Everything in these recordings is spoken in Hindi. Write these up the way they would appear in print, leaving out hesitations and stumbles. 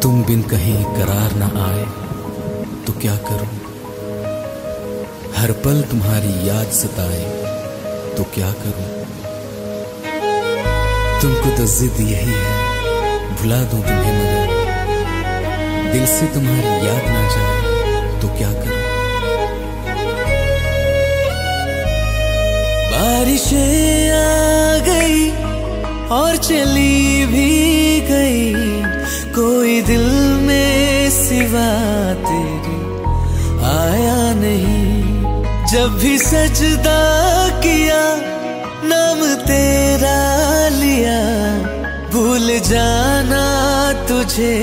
तुम बिन कहीं करार न आए तो क्या करूं, हर पल तुम्हारी याद सताए तो क्या करूं। तुमको तो जिद यही है भुला दूं तुम्हें, मगर दिल से तुम्हारी याद ना जाए तो क्या करूं। बारिशें आ गई और चली भी गई, कोई दिल में सिवा तेरे आया नहीं। जब भी सजदा किया नाम तेरा लिया, भूल जाना तुझे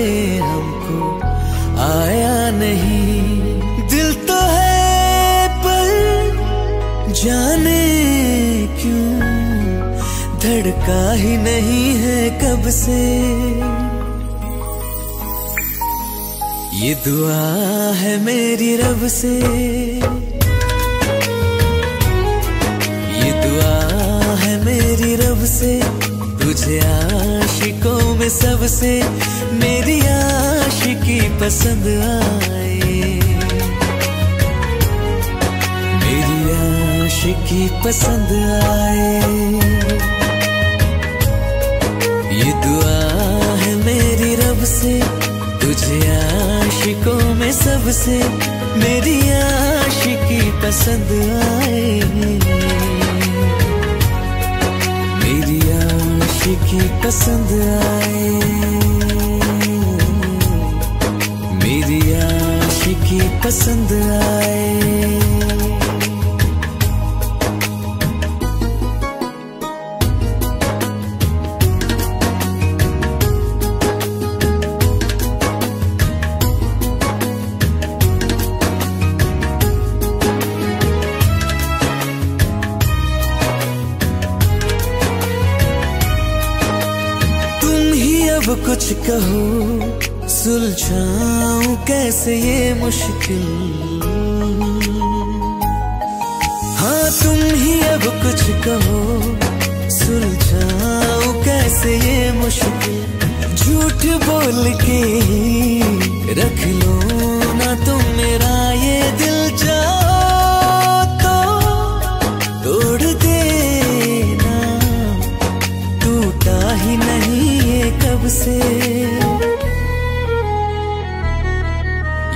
हमको आया नहीं। दिल तो है पर जाने क्यों धड़का ही नहीं है कब से। ये दुआ है मेरी रब से, ये दुआ है मेरी रब से, तुझे आशिकों में सबसे मेरी आशिकी पसंद आए, मेरी आशिकी पसंद आए। ये दुआ है मेरी रब से, तुझे आशिकों में सबसे मेरी आशिकी पसंद आए, मेरी आशिकी पसंद आए, मेरी आशिकी पसंद आए। अब कुछ कहो सुलझाऊं कैसे ये मुश्किल, हाँ तुम ही अब कुछ कहो सुलझाऊं कैसे ये मुश्किल। झूठ बोल के रख लो ना तुम मेरा ये दिल, जाओ तो तोड़ देना, टूटा ही नहीं कब से।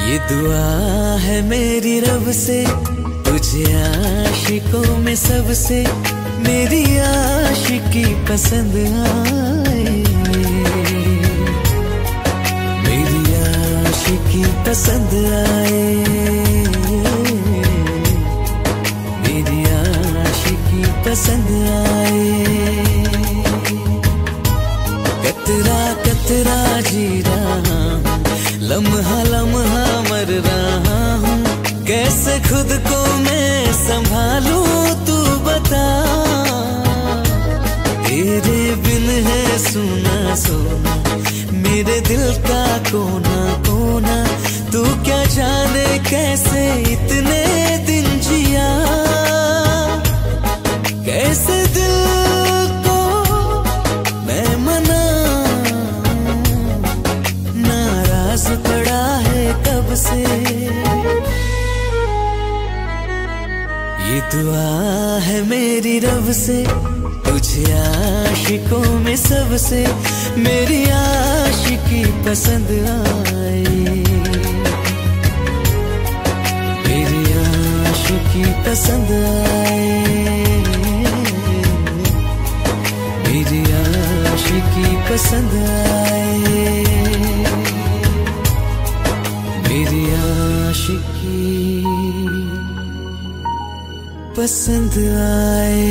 ये दुआ है मेरी रब से, तुझे आशिकों में सबसे मेरी आशिकी पसंद आए, मेरी आशिकी पसंद आए, मेरी आशिकी पसंद आए। कतरा कतरा जी रहा हूँ, लम्हा लम्हा मर रहा हूँ, कैसे खुद को मैं संभालूं तू बता। तेरे बिन है सुना सोना मेरे दिल का कोना कोना, तू क्या जाने कैसे इतने दिन जिया, कैसे दिल को मैं मना, नाराज पड़ा है कब से। ये दुआ है मेरी रब से, तुझे आशिकों में सबसे मेरी आशिकी पसंद आए, मेरी आशिकी पसंद आए, मेरी आशिकी पसंद आए, मेरी आशिकी पसंद आए।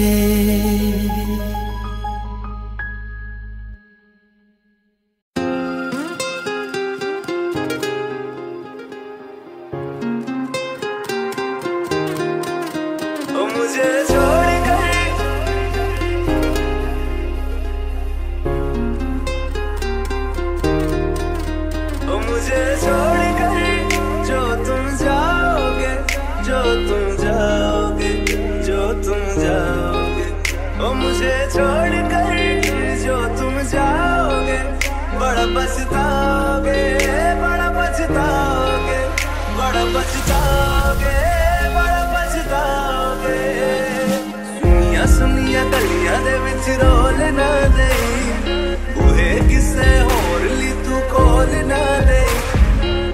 मुझे छोड़ कर मुझे छोड़ कर जो तुम जाओगे, जो तुम जाओगे, जो तुम जाओगे, ओ मुझे छोड़ कर जो तुम जाओगे, बड़ा पछताओगे। पछताओगे, बड़ा पछताओगे, बड़ा पछताओगे, बड़ा पछताओगे। सुनिया सुनिया गलियां दे विच रोल ना देई, बूहे किसे होर ली तू खोल ना देई।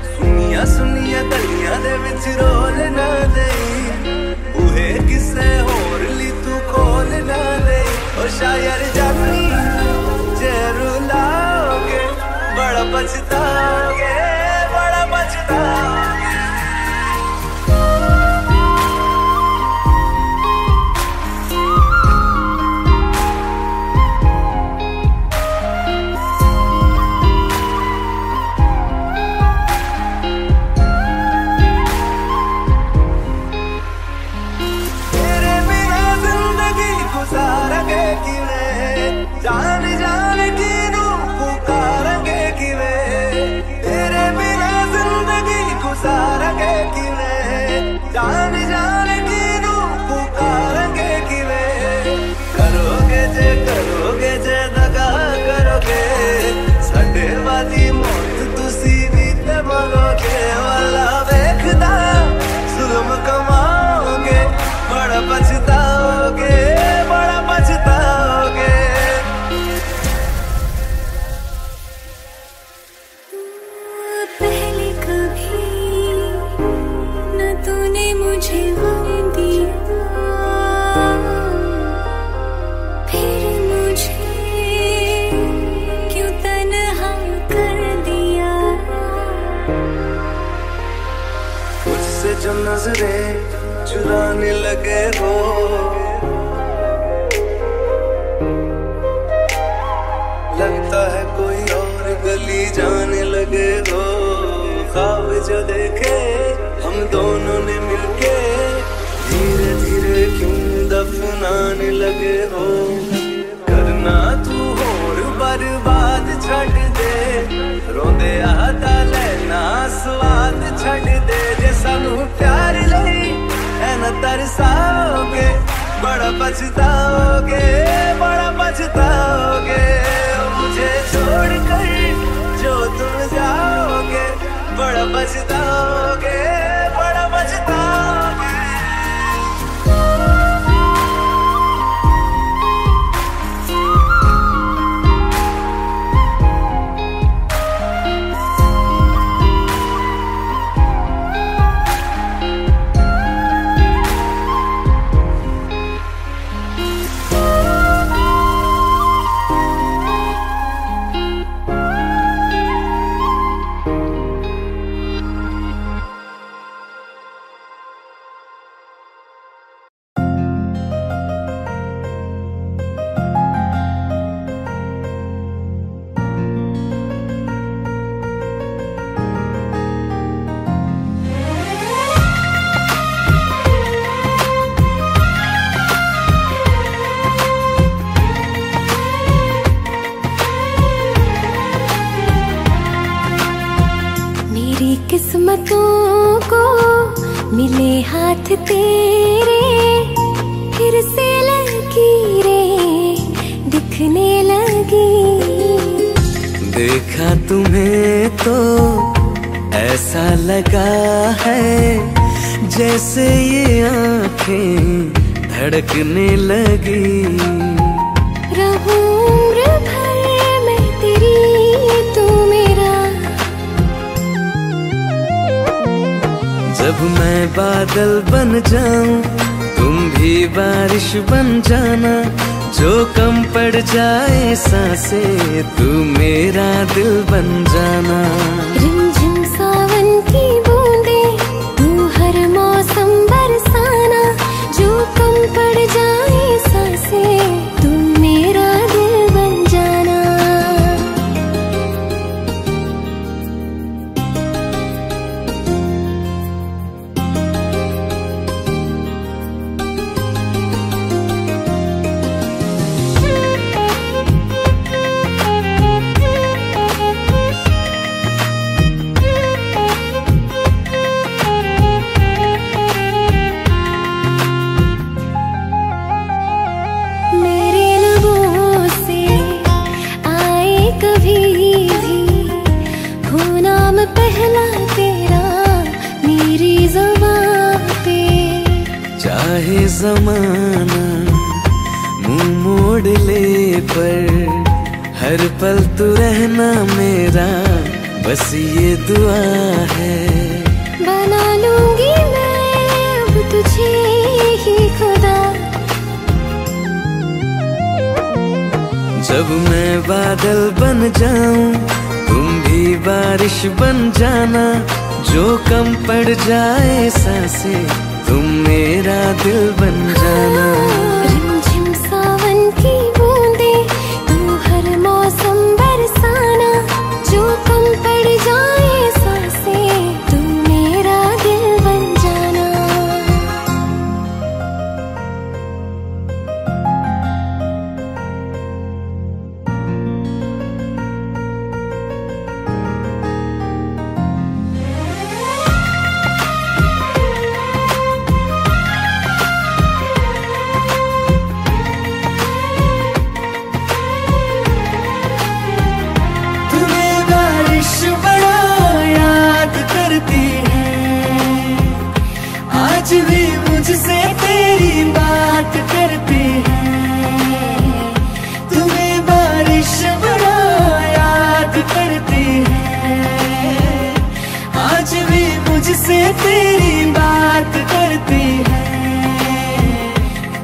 सुनिया सुनिया गलियां दे विच रोल ना देई, बूहे किसे होर ली तू खोल ना देई। ओ शायर जानी जे रुलाओगे, बड़ा पछताओगे, बड़ा पछताओगे। जान जान की नू पुकारेंगे किवें, तेरे बिना जिंदगी गुजारेंगे किवें। जान जान की नू पुकारेंगे किवें। करोगे जे दगा करोगे, साडे वाली मौत तुसी भी ते मरोगे। वाला वेखदा जुल्म कमाओगे, बड़ा पछताओगे, बड़ा पछताओगे। पहले कभी न तूने मुझे गम दिया, फिर मुझे क्यों तन्हा कर दिया। मुझसे जो नजरें चुराने लगे हो, लगता है कोई और गली जाने लगे हो। ख्वाब जो देखे हम दोनों ने मिलके, धीरे धीरे क्यों दफनाने लगे हो। करना तू होर बर्बाद छड़ दे, रोंदे आता लेना स्वाद छड़ दे। जे सानू प्यार लई ऐना तरसाओगे, बड़ा पछताओगे, बड़ा पछताओगे। मुझे छोड़कर जो तुम जाओगे, बड़ा पछताओगे, बड़ा पछताओगे। किस्मतों को मिले हाथ तेरे, फिर से लकीरें दिखने लगी। देखा तुम्हें तो ऐसा लगा है, जैसे ये आंखें धड़कने लगी। रहूं उम्र भर मैं तेरी, तू मेरा। जब मैं बादल बन जाऊं, तुम भी बारिश बन जाना। जो कम पड़ जाए सांसें, तू मेरा दिल बन जाना। रिमझिम सावन की बूंदे, तू हर मौसम बरसाना। जो कम पड़ जाए सांसें, तू मेरा दिल बन जाना। पहला तेरा मेरी ज़ुबान पे। चाहे ज़माना मुंह मोड़ ले पर हर पल तू रहना मेरा, बस ये दुआ है। बना लूंगी मैं अब तुझे ही खुदा। जब मैं बादल बन जाऊं तुम भी बारिश बन जाना, जो कम पड़ जाए सांसें तुम मेरा दिल बन जाना। रिमझिम सावन की बूंदे तू हर मौसम बरसाना, जो कम पड़ जाए सांसें तू मेरा दिल बन जाना। आज भी मुझसे तेरी बात करती है, तुम्हें बारिश बड़ा याद करती है। आज भी मुझसे तेरी बात करती है,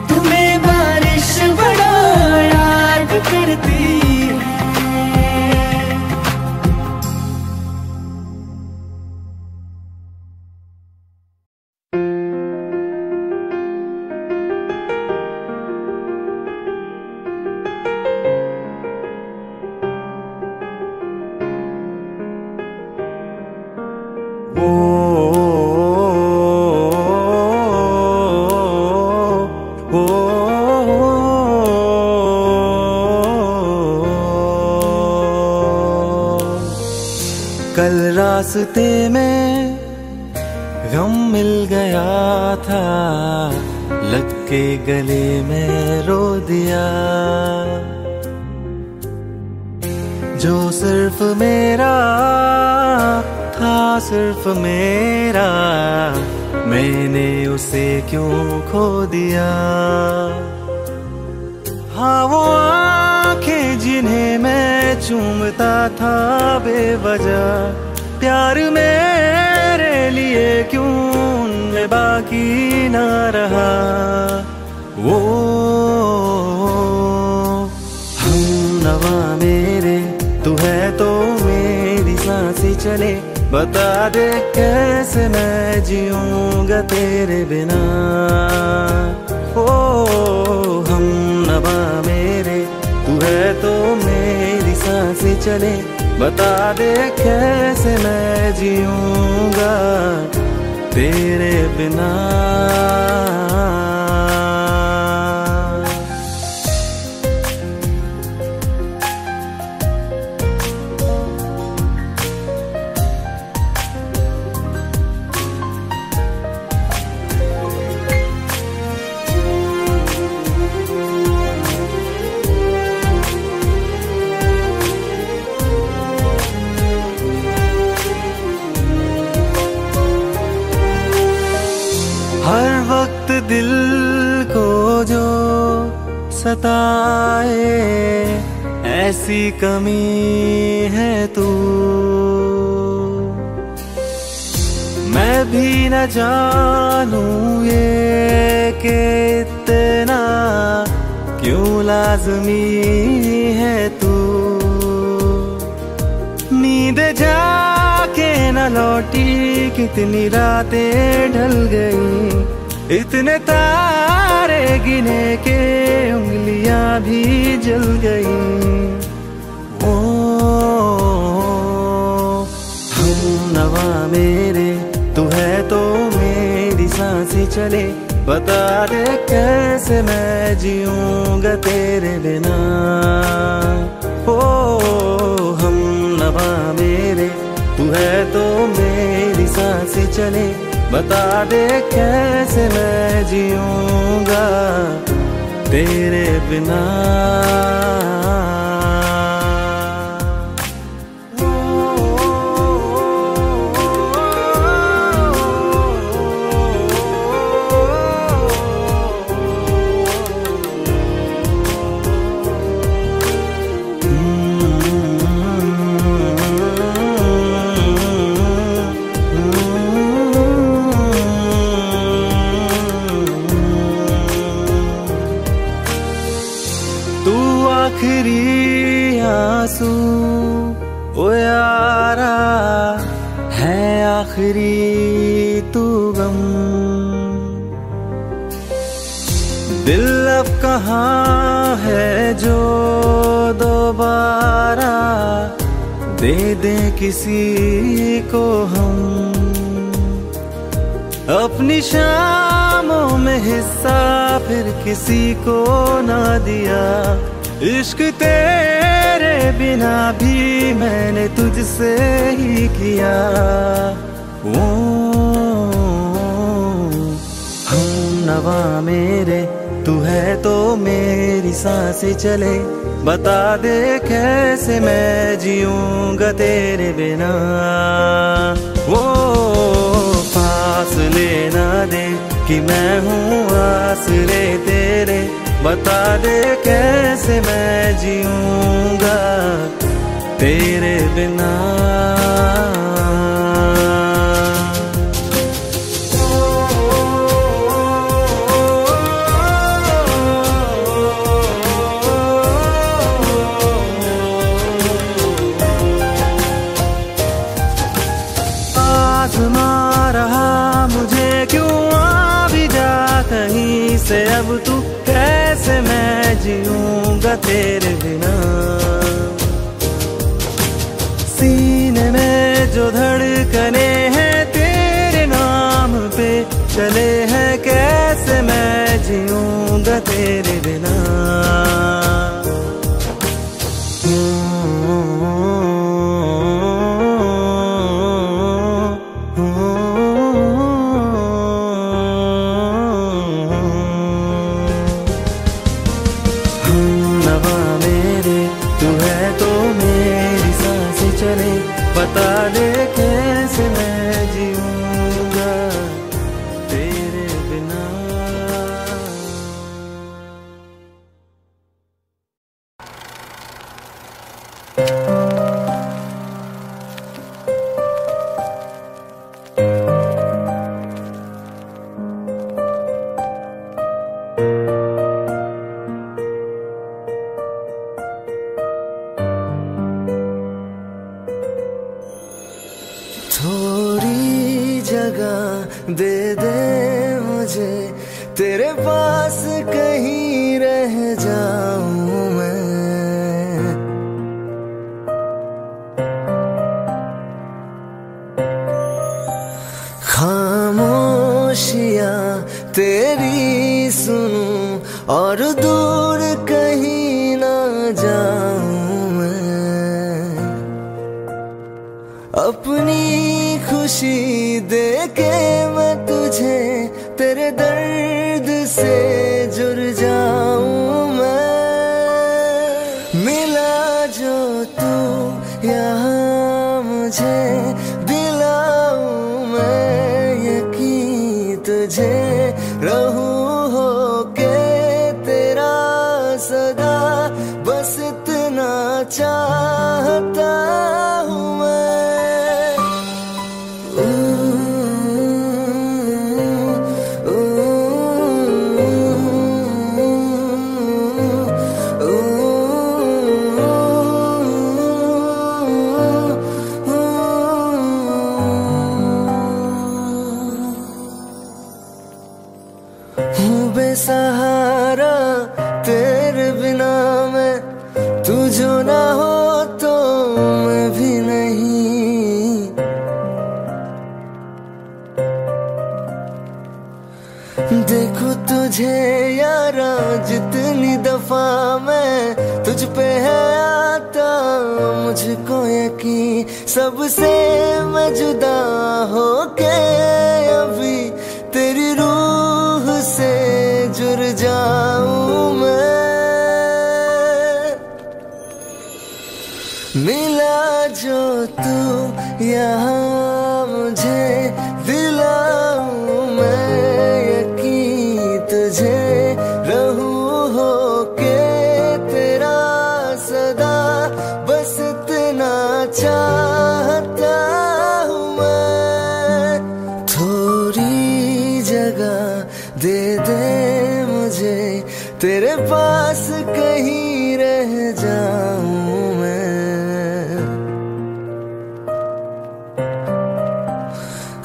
तुम्हें बारिश बड़ा याद करती है। कल रास्ते में गम मिल गया था, लग के गले में रो दिया। जो सिर्फ मेरा था सिर्फ मेरा, मैंने उसे क्यों खो दिया। हाँ वो आंखें जिन्हें मैं चूमता था बेवजह, प्यार मेरे लिए क्यों उनमें बाकी ना रहा। वो हम नवा मेरे तू है तो मेरी सांसें चले, बता दे कैसे मैं जीऊंगा तेरे बिना। ओ हम नवा मेरे तू है तो मेरी सांसें चले, बता दे कैसे मैं जीऊंगा तेरे बिना। हर वक्त दिल को जो सताए, ऐसी कमी है तू। मैं भी न जानूं ये कि इतना क्यों लाज़मी है तू। नींद जाके न लौटी, कितनी रातें ढल गई, इतने तारे गिने के उंगलियां भी जल गई। ओ हम नवा मेरे तू है तो मेरी सांसें चले, बता दे कैसे मैं जीऊंगा तेरे बिना। ओ हम नवा मेरे तू है तो मेरी सांसें चले, बता दे कैसे मैं जीऊंगा तेरे बिना। ओ यारा है आखिरी तू गम। दिल अब कहाँ है जो दोबारा दे दे किसी को हम। अपनी शामों में हिस्सा फिर किसी को ना दिया। इश्क तेरे बिना भी मैंने तुझसे ही किया। ओ हम नवा मेरे तू है तो मेरी सांसें चले। बता दे कैसे मैं जीऊंगा तेरे बिना। वो फासले ना दे कि मैं हूँ आसरे तेरे। बता दे कैसे मैं जीऊंगा तेरे बिना। कहीं से अब तू कैसे मैं जीऊंगा तेरे बिना। सीने में जो धड़कने हैं तेरे नाम पे चले हैं। कैसे मैं जीऊंगा तेरे बिना। बता दे कैसे मैं जीऊंगा तेरे बिना। थोड़ी जगह दे दे मुझे तेरे पास कहीं रह जाऊं मैं। खामोशियां तेरी सुनूं और दूर कहीं ना जाऊं मैं। अपनी खुशी दे के मैं तुझे तेरे दर्द से जुड़ जाऊं मैं। मिला जो तू यहाँ मुझे दिलाऊं मैं यकीन तुझे। रहूं होके तेरा सदा बस इतना चाहता हूँ मैं। बेसहारा तेरे बिना मैं। तू जो ना हो तो मैं भी नहीं। देखो तुझे यारा जितनी दफा मैं तुझ पे है आता मुझको यकीन। सबसे मैं जुदा होके अभी तेरी रूह से जुड़ जाऊं मैं। मिला जो तू यहाँ मुझे दिलाऊं मैं यकीन तुझे। रहूं होके तेरा सदा बस इतना चाहता हूँ मैं। थोड़ी जगह दे दे मुझे तेरे पास कहीं रह जाऊं मैं।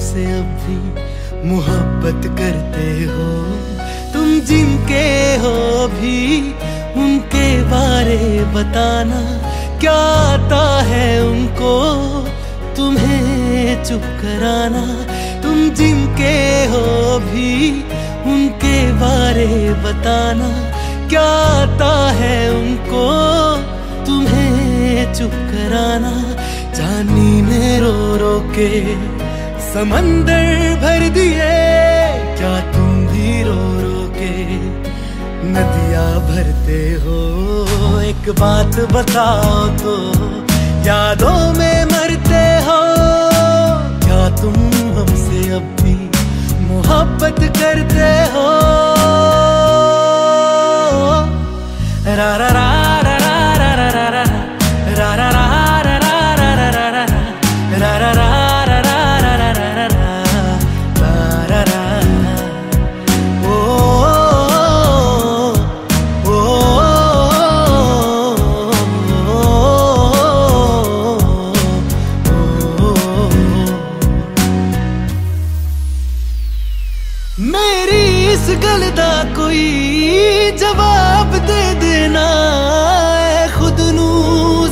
हमसे अब भी मोहब्बत करते हो? तुम जिनके हो भी उनके बारे बताना, क्या आता है उनको तुम्हें चुप कराना? तुम जिनके हो भी उनके बारे बताना, क्या आता है उनको तुम्हें चुप कराना? जानी ने रो रो के समंदर भर दिए, क्या तुम भी रो रो के नदियाँ भरते हो? एक बात बताओ तो, यादों में मरते हो? क्या तुम हमसे अब भी मोहब्बत करते हो? रा रा रा रा रा रा रा रा रा रा रा मेरी इस गल दा कोई जवाब दे देना, खुद नू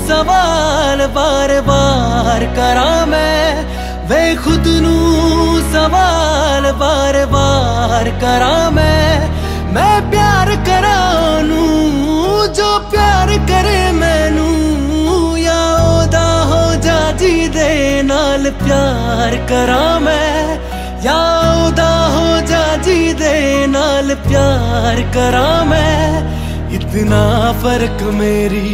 सवाल बार बार करा मैं, वे खुद नू सवाल बार बार करा मैं प्यार करा नू जो प्यार करे मैनू, या ओदा हो जा जी दे नाल प्यार करा मैं, या ओदा हो जा जी दे नाल प्यार करा मैं। इतना फर्क मेरी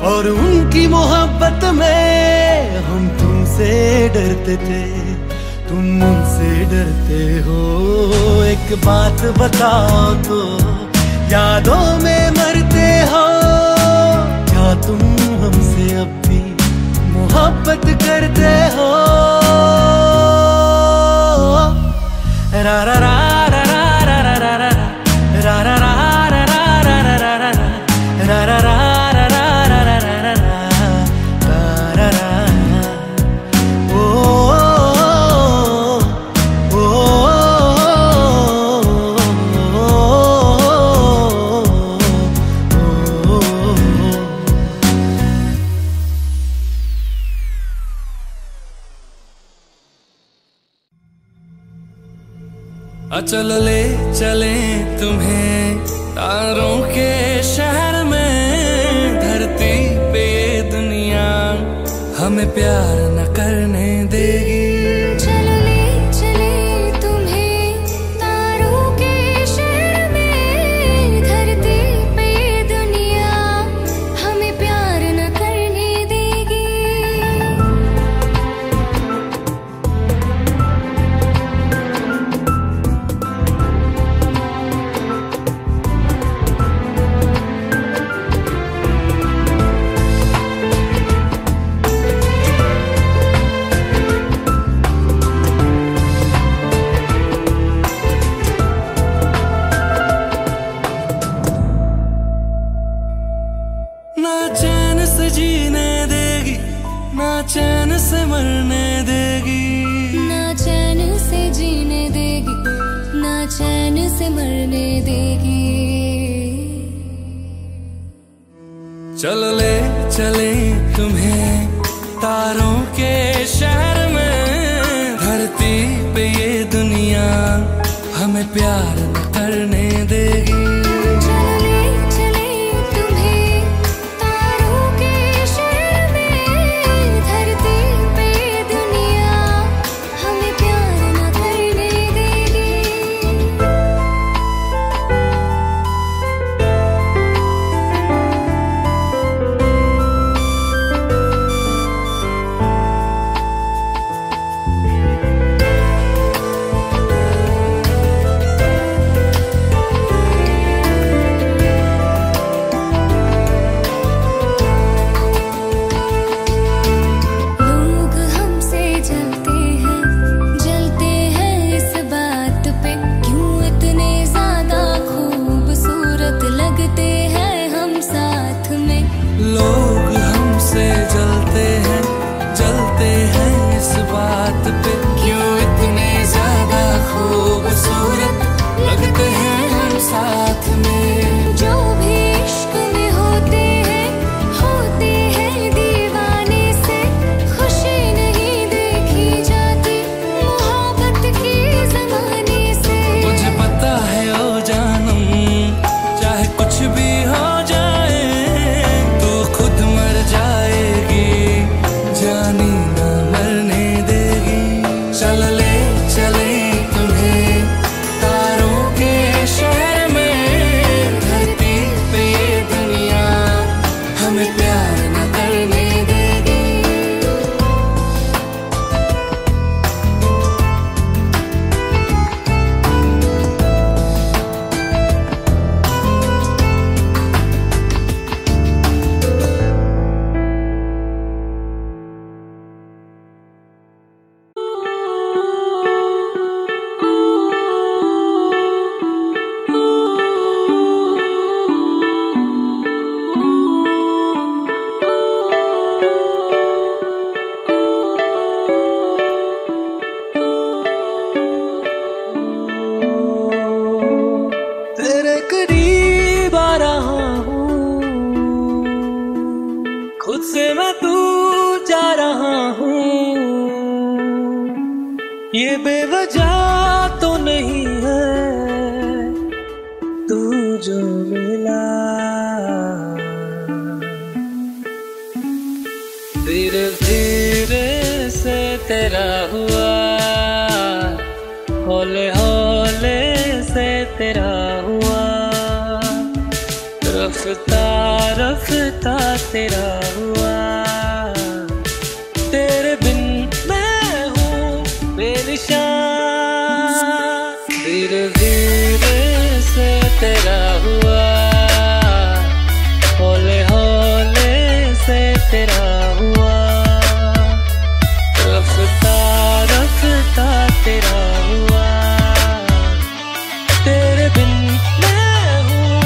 और उनकी मोहब्बत में, हम तुमसे डरते थे तुम मुझसे डरते हो। एक बात बताओ तो, यादों में मरते हो? क्या तुम हमसे अब भी मोहब्बत करते हो? रा रा रा रा रा रा रा रा रा रा रा चल ले चले तुम्हें तारों के शहर में, धरती पे ये दुनिया हमें प्यार न करने देगी। चल ले चले तुम्हें तारों के शहर में, धरती पे ये दुनिया हमें प्यार न करने देगी। ना चैन से जीने देगी, ना चैन से मरने देगी, ना चैन से जीने देगी, ना चैन से मरने देगी। चल ले चले तुम्हें तारों के शहर में, धरती पे ये दुनिया हमें प्यार न करने देगी। दूर जा रहा हूँ, ये बेवजह तो नहीं है तू जो मिला। धीरे धीरे से तेरा हुआ, हौले हौले से तेरा हुआ, रफ्ता रफ्ता तेरा हुआ। तेरे बिन मैं हूँ बेनिशान। धीरे धीरे से तेरा हुआ, हौले हौले से तेरा हुआ, रफ्ता रफ्ता तेरा हुआ। तेरे बिन मैं हूँ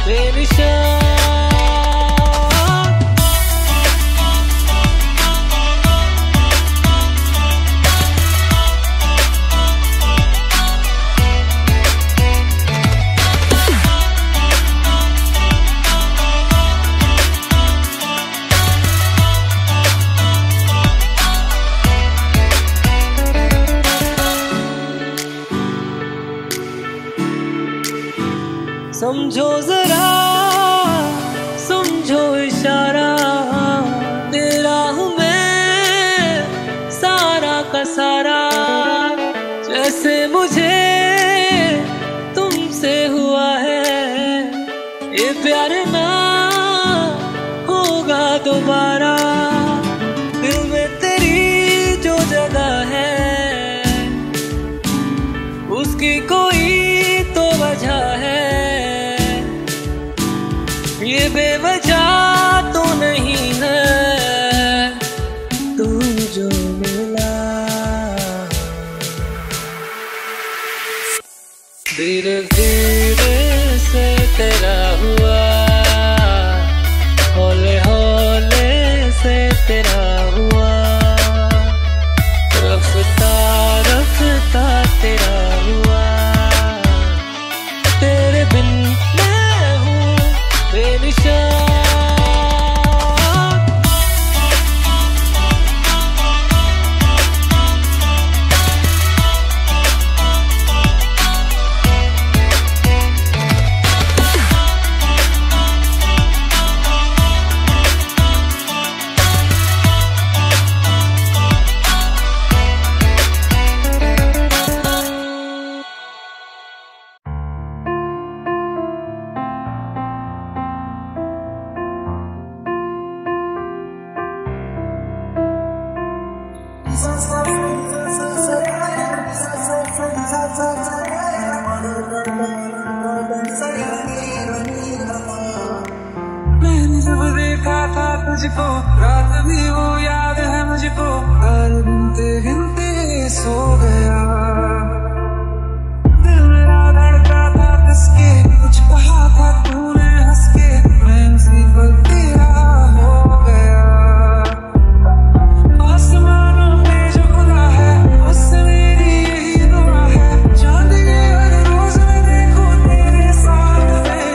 बेनिशान। समझो जरा, समझो इशारा, तेरा हूँ मैं सारा का सारा। जैसे मुझे तुमसे हुआ है, ये प्यार ना होगा दोबारा। दिल में तेरी जो जगह है, उसकी कोई तो वजह है। ये बेवजह तो नहीं है तू जो मिला। धीरे धीरे से तेरा हुआ, हौले हौले से तेरा हुआ, रफ्ता रफ्ता तेरा हुआ। तेरे बिन मैं हूँ बेनिशान। मैंने जब देखा था तुझको, रात भी वो याद है मुझको, हर गिनते गिनते सो गया। दिल मेरा धड़का था कसके, कुछ कहा था तूने हंस के, मैं उसी पल तेरा हो गया। आसमानों पे जो खुदा है, उससे मेरी यही दुआ है, चांद के हर रोज मैं देखूं तेरे साथ में।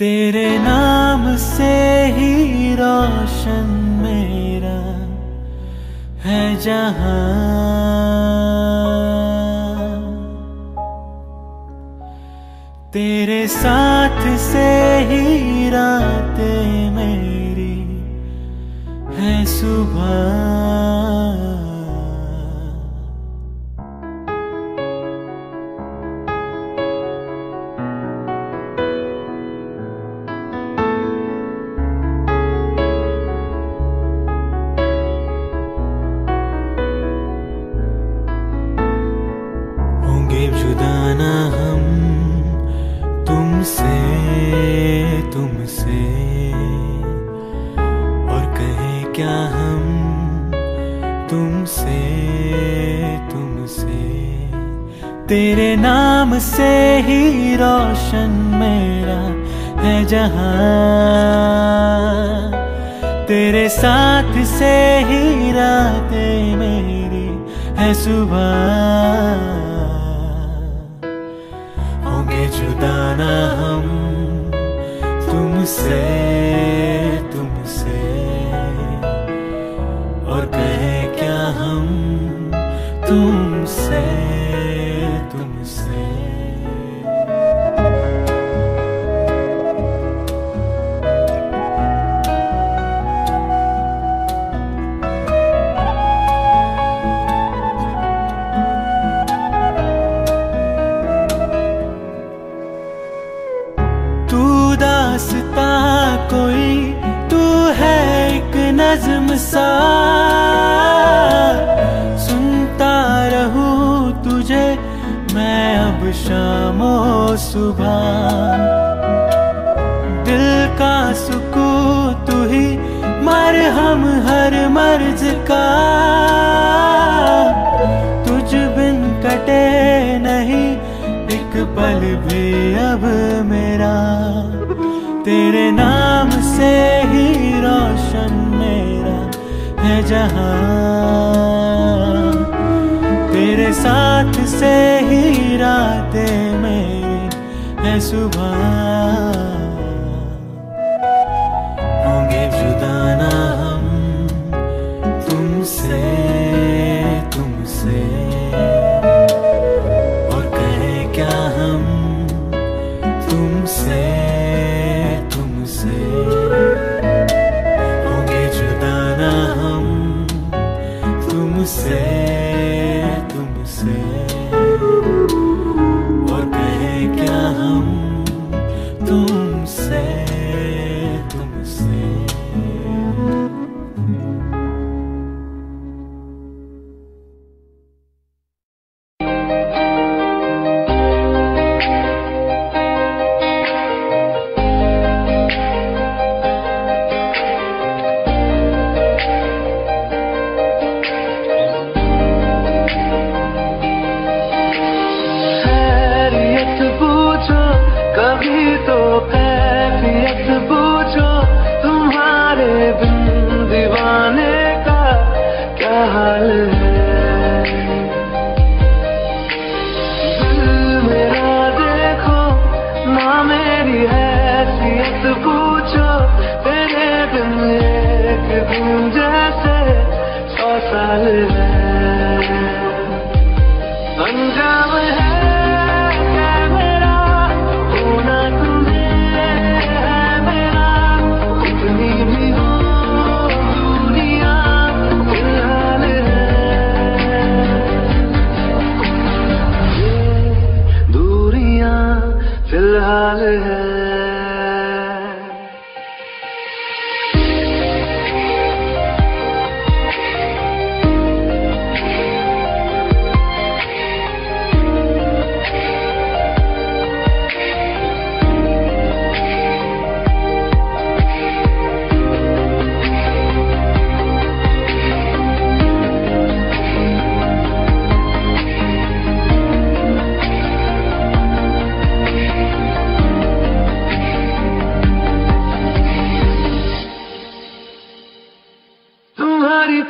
तेरे नाम से ही रोशन मेरा है जहां, तेरे साथ से ही रातें मेरी है सुबह। होंगे जुदा ना हम तुमसे, तुमसे, और कहें क्या हम तुमसे, तुमसे। तेरे नाम से ही रोशन मेरा है जहां, तेरे साथ से ही रातें मेरी है सुबह। होंगे जुदा ना हम तुमसे, तुमसे, और कहें क्या हम तुमसे, तुमसे। दास्ता कोई तू है एक नज़्म सा, सुनता रहूं तुझे मैं अब शामो सुबह। दिल का सुकून तू ही मरहम हर मर्ज का, तुझ बिन कटे नहीं एक पल भी अब मेरा। तेरे नाम से ही रोशन मेरा है जहां, तेरे साथ से ही रातें मेरी है सुबह। होंगे जुदा ना हम तुमसे, तुमसे, और कहें क्या हम तुमसे, तुमसे। होंगे जुदा ना हम तुमसे, तुमसे, और कहें क्या हम तुमसे, तुमसे।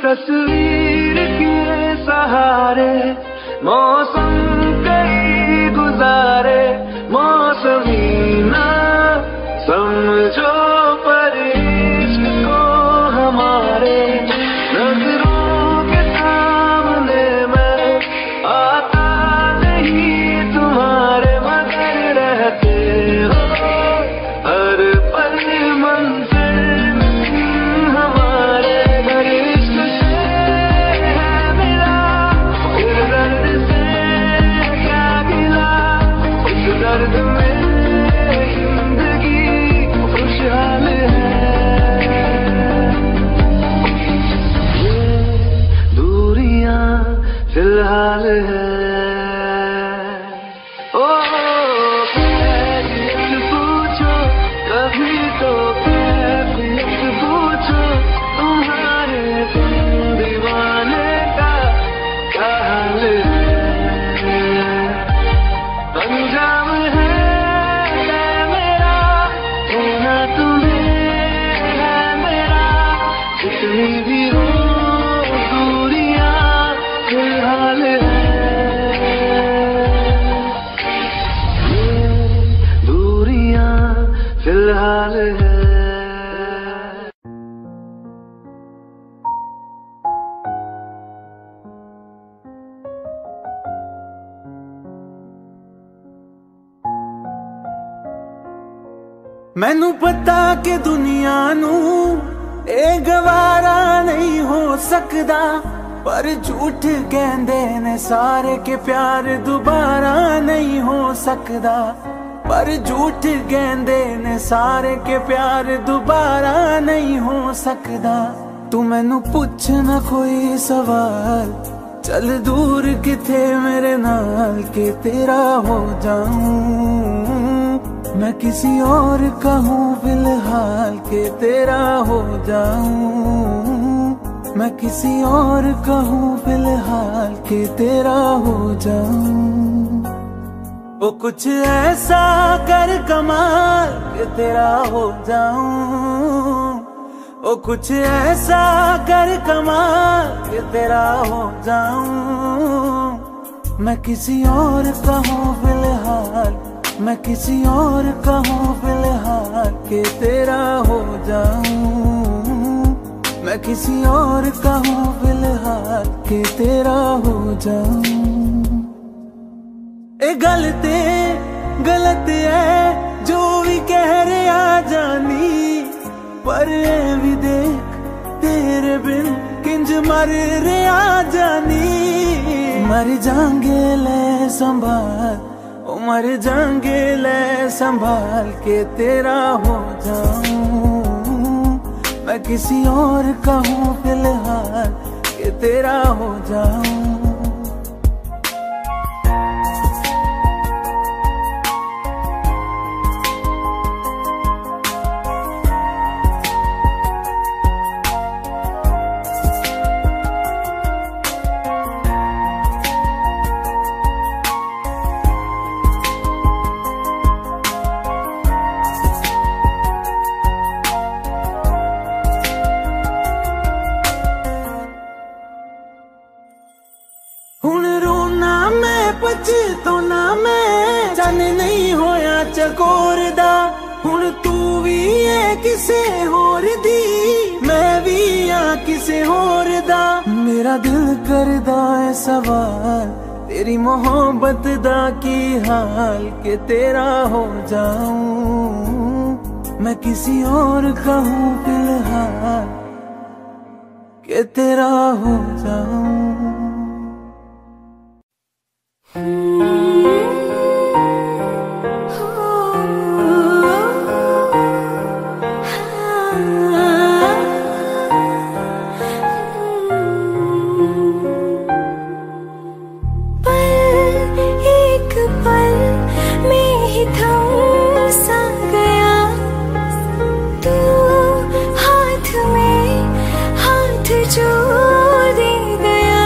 तस्वीर के सहारे मौसम कई गुजारे, मौसमी ना फिलहाल है। ओ कैफियत पूछो कभी तो कैफियत पूछो, तुम्हारे तुम दीवाने का क्या हाल है। अंजाम है मेरा होना तुम्हें है मेरा, जितनी भी हो दूरियां फिलहाल है। दूरियां फिलहाल है। मैनू पता कि दुनिया नू ए गवारा नहीं हो सकदा, पर झूठ कहंदे ने सारे के प्यार दोबारा नहीं हो सकदा। पर झूठ कहंदे ने सारे के प्यार दोबारा नहीं हो सकदा। तू मैनू पुछ ना कोई सवाल, चल दूर किथे मेरे नाल के तेरा हो जाऊं। मैं किसी और का हूँ फिलहाल के तेरा हो जाऊं। मैं किसी और का हूँ फिलहाल के तेरा हो जाऊं। वो कुछ ऐसा कर कमाल के तेरा हो जाऊं। वो कुछ ऐसा कर कमाल के तेरा हो जाऊं। मैं किसी और का हूँ फिलहाल, मैं किसी और का हूँ फिलहाल के तेरा हो जाऊं। मैं किसी और का हूँ फिलहाल के तेरा हो जाऊं। ए गलत है जो भी कह रहे आ जानी, पर ए भी देख तेरे बिन किंज मर रहे आ जानी। मर जाएंगे ले संभाल, मर जाएंगे ले संभाल के तेरा हो जाऊं। मैं किसी और का हूँ फिलहाल के तेरा हो जाऊं। तो ना मैं जाने नहीं होया चकोर दा। हुण तू भी है किसे होर दी, मैं भी हाँ किसे होर दा। मेरा दिल करदा है सवाल, तेरी मोहब्बत दा की हाल के तेरा हो जाऊं। मैं किसी और का हूँ फिलहाल के तेरा हो जाऊं। जो दे गया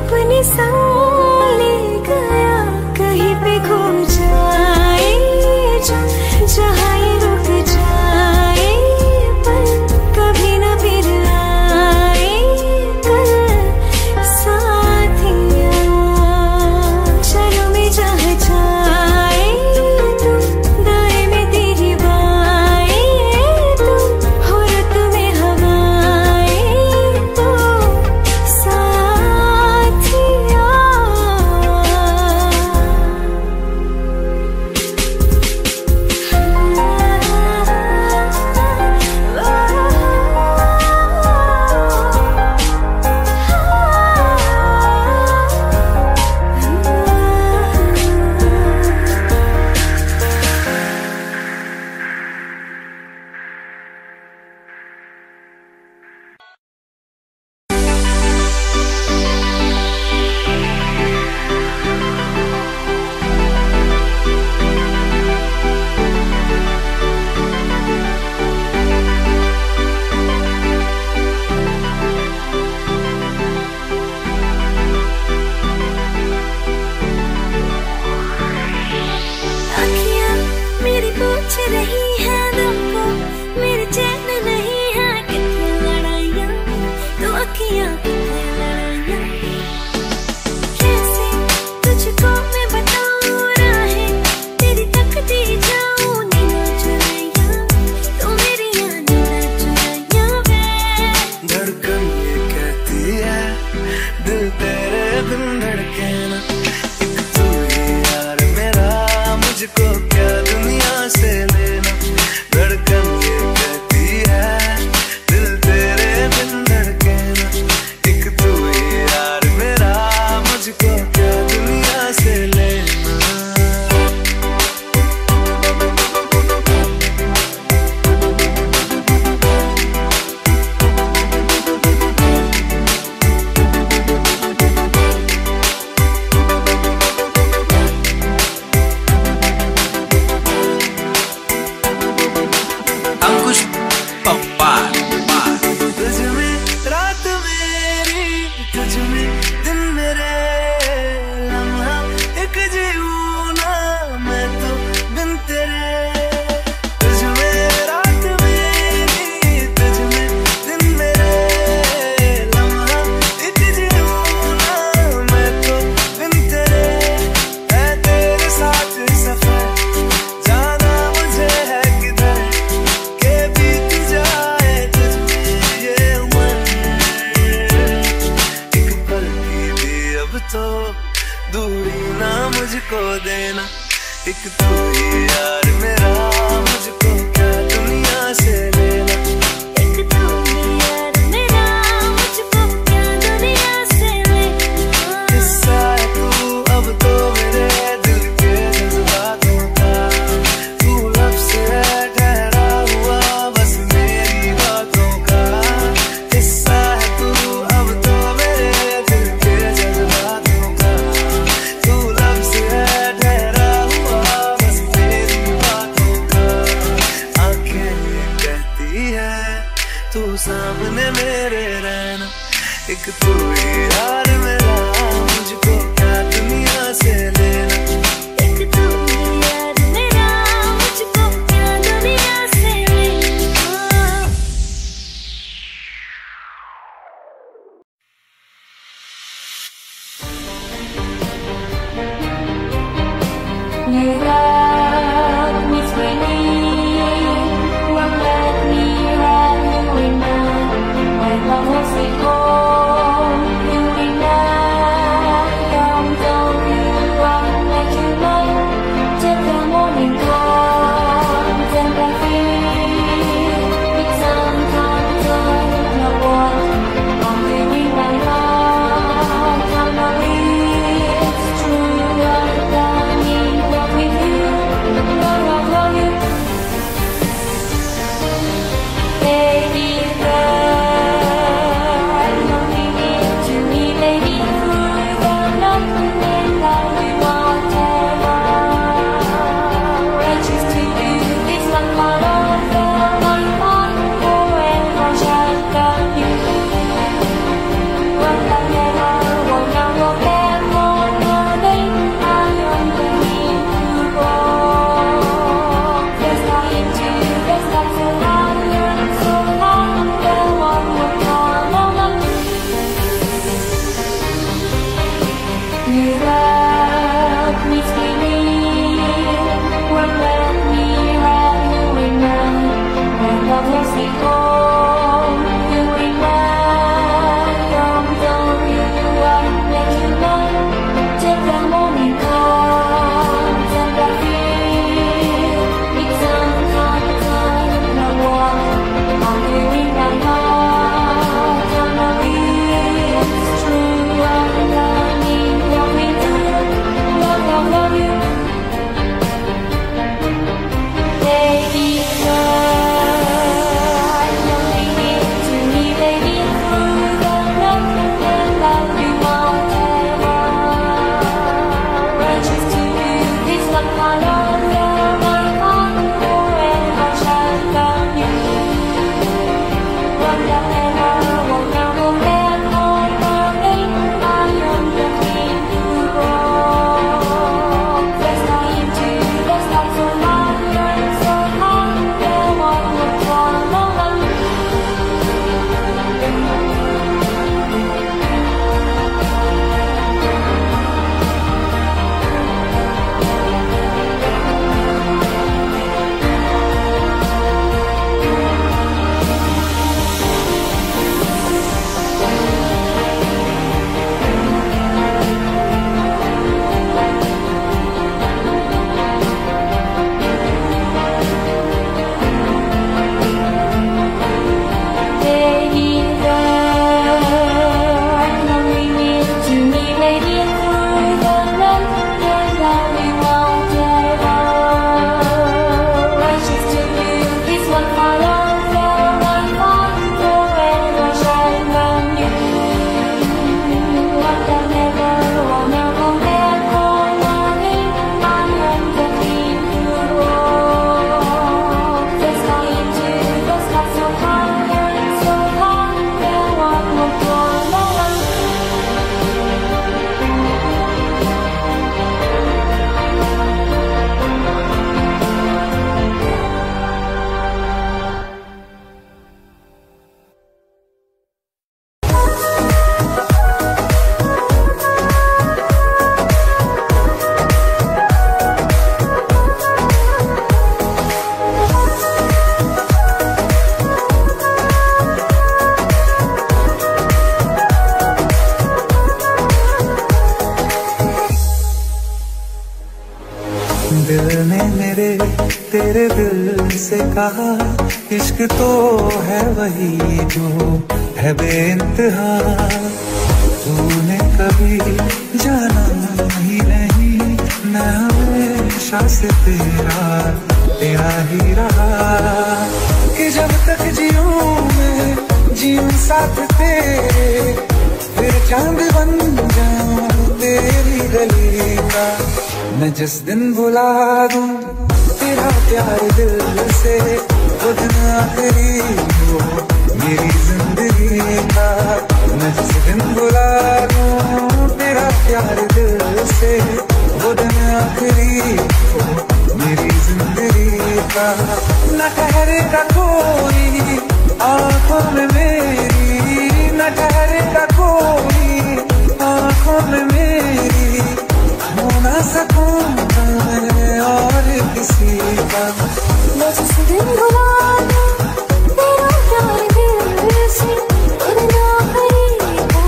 अपने संग ले गया, कहीं पे खो जाए जो, जहाँ ये रुक जाए पर कभी न फिर आए कल साथिया। चलो मैं जहाँ जाए तुम, दाएं में तेरी बाएं तुम, हो रत में हवाएं तो साथिया। अखियाँ मेरी पूछ रही है तुमको, मेरे चैन नहीं है कितनी लड़ाइयाँ, तो अखियाँ कितनी लड़ाइयाँ। कैसे तुझको मैं बताऊँ राहें, तेरी तकती जाऊँ नीना चुराइयाँ, तो मेरी नीना चुराइयाँ वे। धड़कन ये कहती है दिल तेरे बिन धड़के ना, एक तू ही यार मेरा, मुझको क्या दुनिया से लेना। धड़कन ये कहती है दिल तेरे बिन धड़के ना, एक तू ही यार मेरा, मुझको क्या दुनिया से लेना। अंकुश पवार। तुझ में रात मेरी, तुझ में दिन मेरे, लम्हा एक जीऊँ ना मैं तो बिन तेरे। तुझ में रात मेरी, तुझ में दिन मेरे, लम्हा एक जीऊँ ना मैं तो बिन तेरे। है तेरे साथ सफर, जाना मुझे है किधर, के बीत जाए तुझ में ये उम्र। एक पल की भी अब तो दूरी ना मुझको देना, एक तू ही यार मेरा, मुझको क्या दुनिया से लेना। एक तू ही यार मेरा, मुझको क्या दुनिया से लेना। हिस्सा है तू अब तो मेरे दिल के जज्बातों का, तू लफ्ज़ है ठहरा हुआ बस मेरी बातों का। हिस्सा है तू अब तो मेरे दिल के जज्बातों का, तू लफ्ज़ है ठहरा हुआ बस मेरी बातों का। आंखें ये कहती है तू सामने मेरे रहना, एक तू ही यार मेरा, मुझको क्या दुनिया से लेना। एक तू ही यार मेरा, मुझको क्या दुनिया से लेना। You love me sweetly, won't let me have you in mind. When love was gone, you in mind. Don't you run like you like, till the morning comes and I feel it sometimes I don't know what I'm feeling my heart. I know it's true, I'm in love with you. I love you, baby girl. I'm looking into me, baby. You're not in love with whatever. I choose to do this one part of my heart. Forever shall love you. Won't I never, won't I, दिल ने मेरे तेरे दिल से कहा इश्क तो है वही जो है बेइंतहा। तूने कभी जाना ही नहीं, मैं हमेशा से तेरा ही रहा कि जब तक जीऊं मैं जीऊं साथ तेरे, फिर चांद बन जाऊं तेरी गली का। मैं जिस दिन बुला दूं तेरा प्यार दिल से, वो दिन आखिरी हो मेरी जिंदगी का। मैं जिस दिन बुला दूं तेरा प्यार दिल से, वो दिन आखिरी हो मेरी जिंदगी का। न ठहरेगा कोई आंखों में मेरी, न ठहरेगा कोई आंखों में मेरी, हो ना सकूंगा मैं और किसी का। मैं जिस दिन बुला दूं तेरा प्यार दिल से, वो दिन आखिरी हो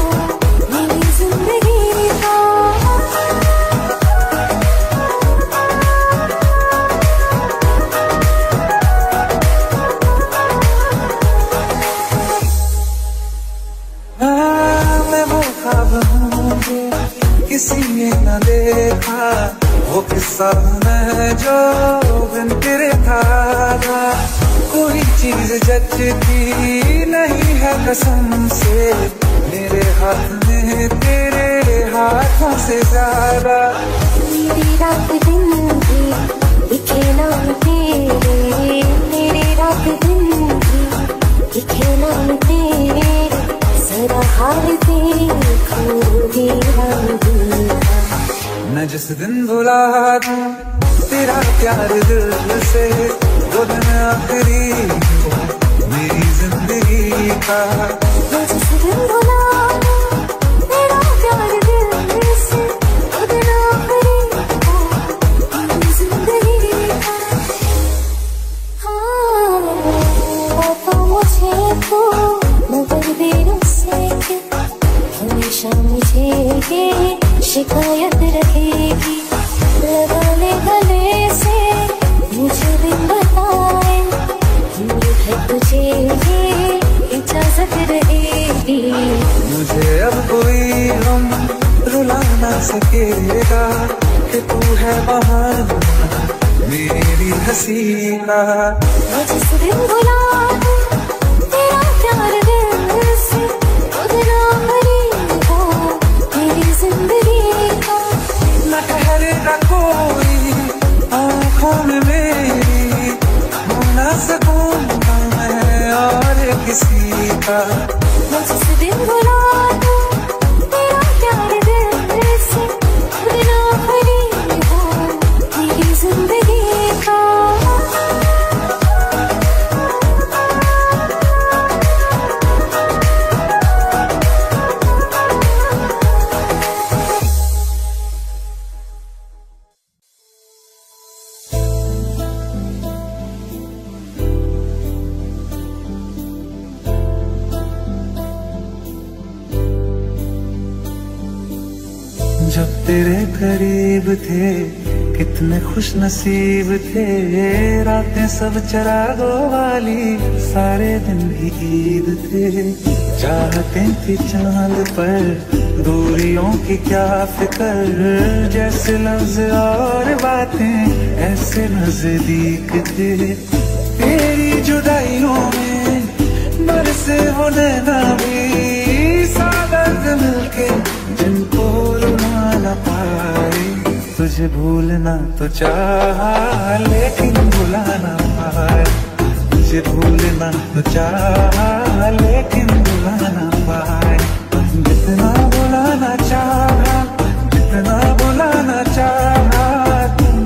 मेरी जिंदगी का। मैं वो ख्वाब हूँ किसी ने न देखा, वो किस्सा मैं जो बिन तेरे था। कोई चीज जचती नहीं है कसम से, मेरे हाथ में तेरे हाथों से ज्यादा। मेरी रात दिन भी दिखे नाम तेरे, मेरी रात दिन भी दिखे नाम तेरे, जरा हाल देखो दीवाना। मैं जिस दिन बुला दूं तेरा प्यार दिल से, वो दिन आखिरी हो मेरी जिंदगी का। मैं जिस दिन बुला दूं तेरा प्यार दिल से, शिकायत रहेगी। लगा ले गले से मुझे दिन बताए, दूर है तुझे ये इजाजत रहेगी। मुझे अब कोई गम रुला ना सकेगा कि तू है बहाना मेरी हंसी का। मैं जिस दिन भुला दूं तेरा प्यार दिल से, खुद ना भरी हो मेरी जिंदगी का। न ठहरेगा कोई आँखों में मेरी, हो ना सकूंगा मैं और किसी का। मैं जिस दिन भुला दूं तेरा प्यार दिल से, खुद ना भरी हो मेरी जिंदगी का। जब तेरे करीब थे कितने खुश नसीब थे, रातें सब चरागों वाली सारे दिन भी ईद थे। चाहते थी चांद पर दूरियों की क्या फिक्र, जैसे लफ्ज और बातें ऐसे नजदीक थे। तेरी जुदाइयों में बरसे वो नैना भी सादत मिलके जिनको रुला न पाए। तुझे भूलना तो चाहा लेकिन भुला न पाए, तुझे भूलना तो चाहा लेकिन भुला न पाए। जितना भुलाना चाहा, जितना भुलाना चाहा, तुम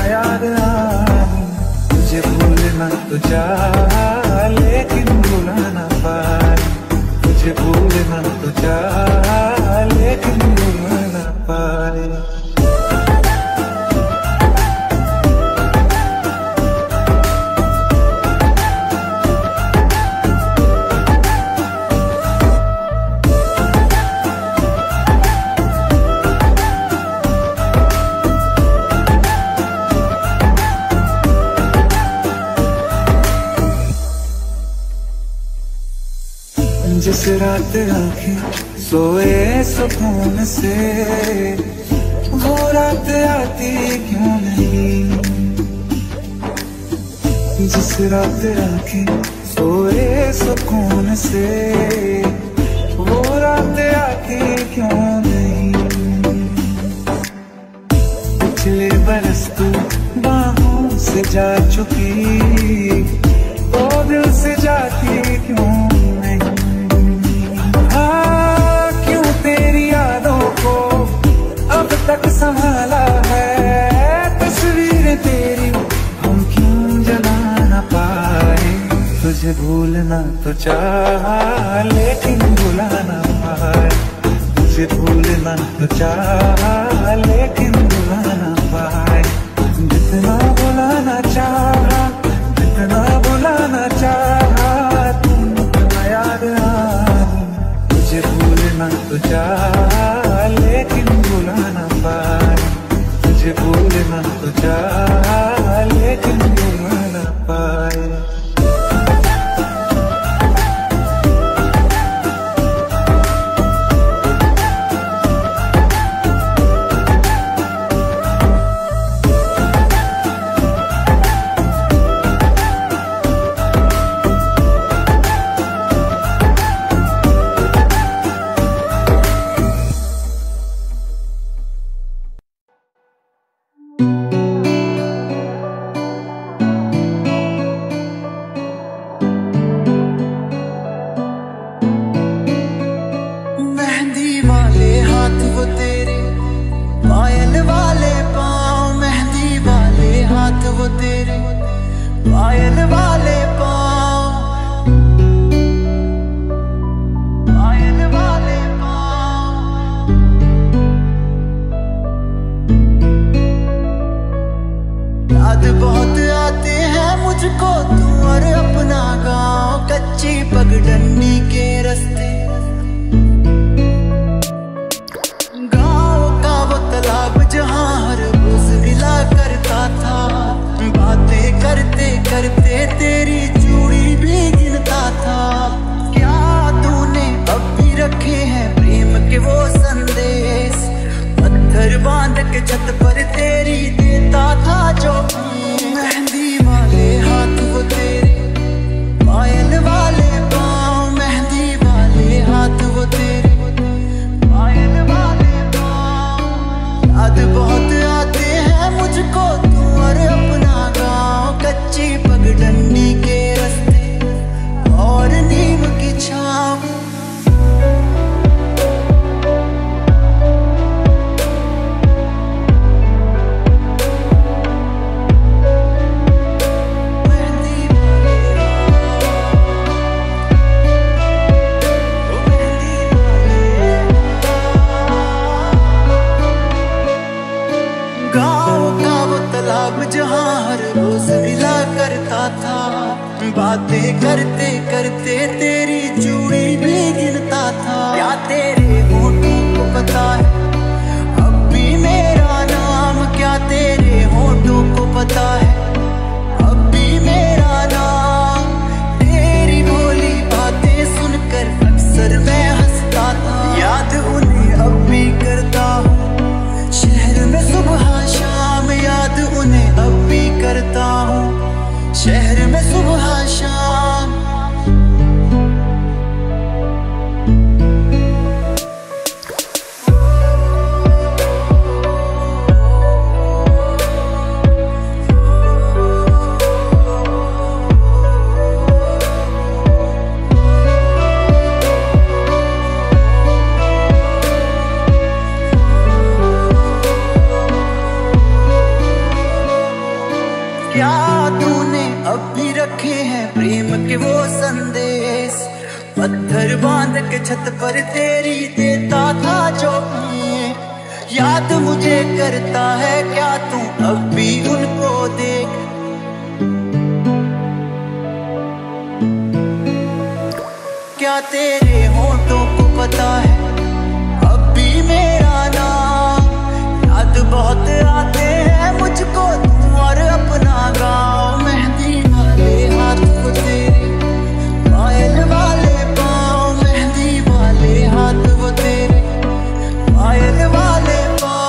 याद आए। तुझे भूलना तो चाहा लेकिन भुला न पाए, तुझे भूलना तो चाहा लेकिन भुला न पाए। जिस रात आंखें सोए सुकून से, वो रात आती क्यों नहीं। जिस रात आंखें सोए सुकून से, वो रात आती क्यों नहीं। पिछले बरस तू बाहों से जा चुकी, तो दिल से जाती क्यों नहीं। क्यों तेरी यादों को अब तक संभाला है, तस्वीरें तेरी हम क्यों जला न पाए। तुझे भूलना तो चाहा लेकिन भुला न पाए, तुझे भूलना तो चाहा लेकिन भुला न पाए। जितना भुलाना चाहा, जितना भुलाना चाहा, तुम याद आए। तुझे भूलना तो चाहा लेकिन भुला न पाए, तुझे भूलना तो चाहा लेकिन भुला न पाए। पायल वाले पाँव, पायल वाले पाँव। याद बहुत आते हैं मुझको तू और अपना गाँव, कच्ची पगडंडी के रास्ते, गाँव का बातें करते करते तेरी चूड़ी भी गिनता था। क्या तेरे होठों को पता है अब भी मेरा नाम? क्या तेरे होठों को पता है अब भी मेरा नाम? तेरी भोली बातें सुनकर अक्सर मैं हंसता था। याद उन्हें अब भी करता हूँ शहर में सुबह शाम, याद उन्हें अब भी करता हूँ शहर में सुबह शाम। क्या तूने अब भी रखे हैं प्रेम के वो संदेश? पत्थर बांध के छत पर तेरी देता था जो याद मुझे करता है क्या तू अब भी उनको देख? क्या तेरे होठों को पता है अब भी मेरा नाम? याद बहुत आते हैं मुझको तू और अपना गाँव। मेहंदी वाले हाथ को तेरे, पायल वाले पाँव, मेहंदी वाले हाथ वो तेरे, पायल वाले पाँव।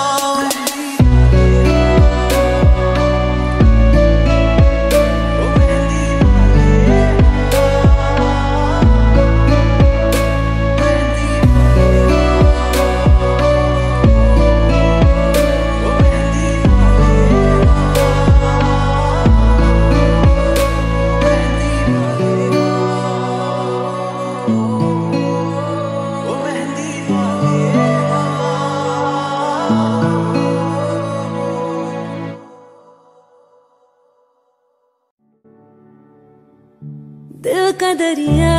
दिल का दरिया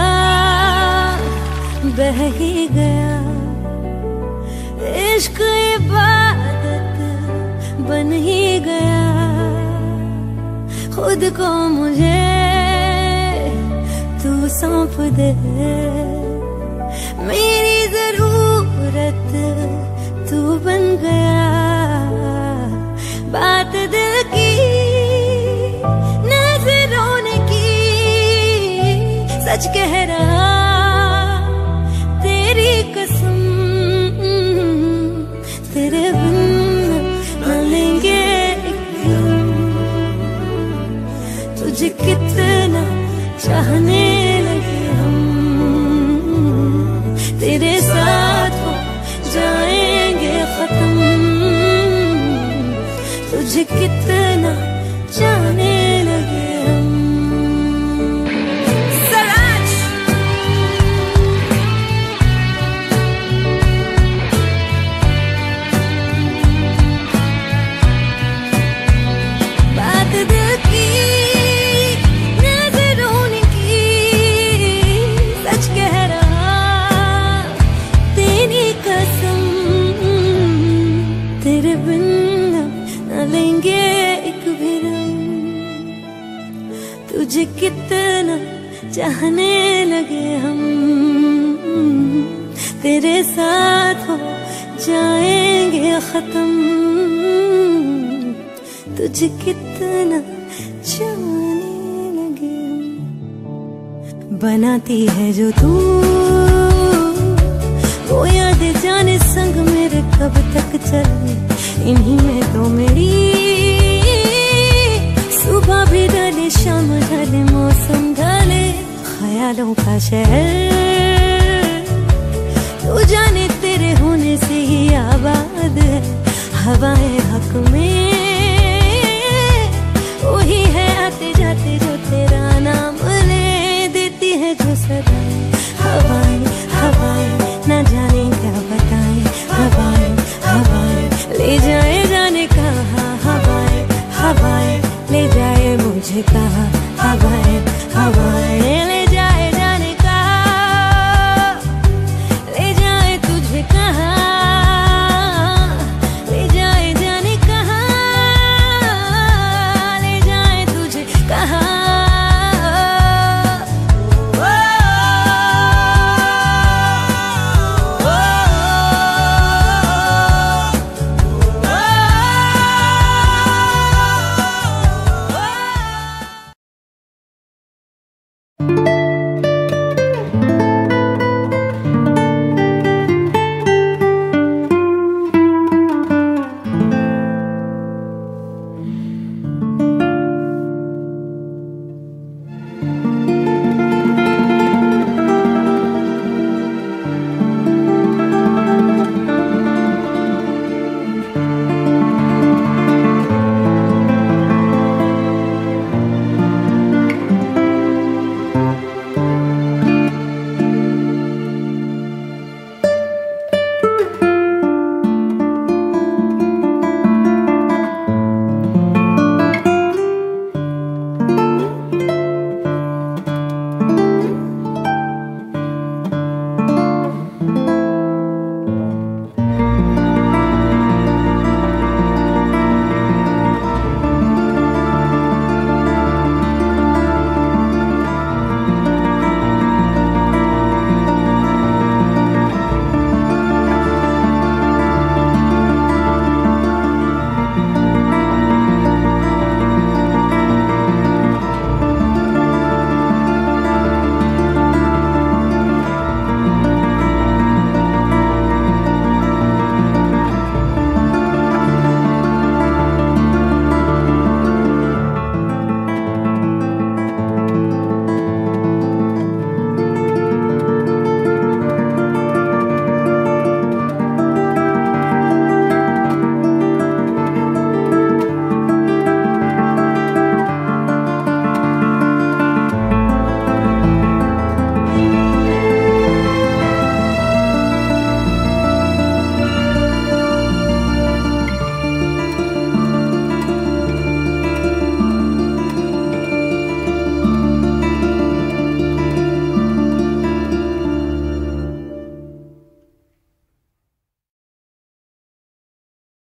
बह ही गया, इश्क इबादत बन ही गया। खुद को मुझे तू सौंप दे, मेरी जरूरत तू बन गया। बात दिल की नजरों ने की, सच कह रहा तेरी कसम, तेरे बिन न लेंगे एक दम। तुझे कितना चाहने लगे हम, तेरे साथ हो जाएंगे खत्म। तुझे कितना चाहने लगे हम। तुझे कितना चाहने लगे हम, तेरे साथ हो जाएंगे खत्म। तुझे कितना चाहने लगे हम। बनाती है जो तू वो याद जाने संग मेरे कब तक चले, इन्हीं में तो मेरी सुबह भी ढले शाम ढले मौसम ढले। ख्यालों का शहर तू जाने तेरे होने से ही आबाद है। हवाएं हक में वही है आते जाते जो तेरा नाम ले देती है जो सदाएं। हवाएं हवाएं न जाने क्या बताएं, हवाएं हवाएं ले जाए जाने कहा। हवाएं हवाएं ले जाए मुझे कहा। हवाएं हवाएं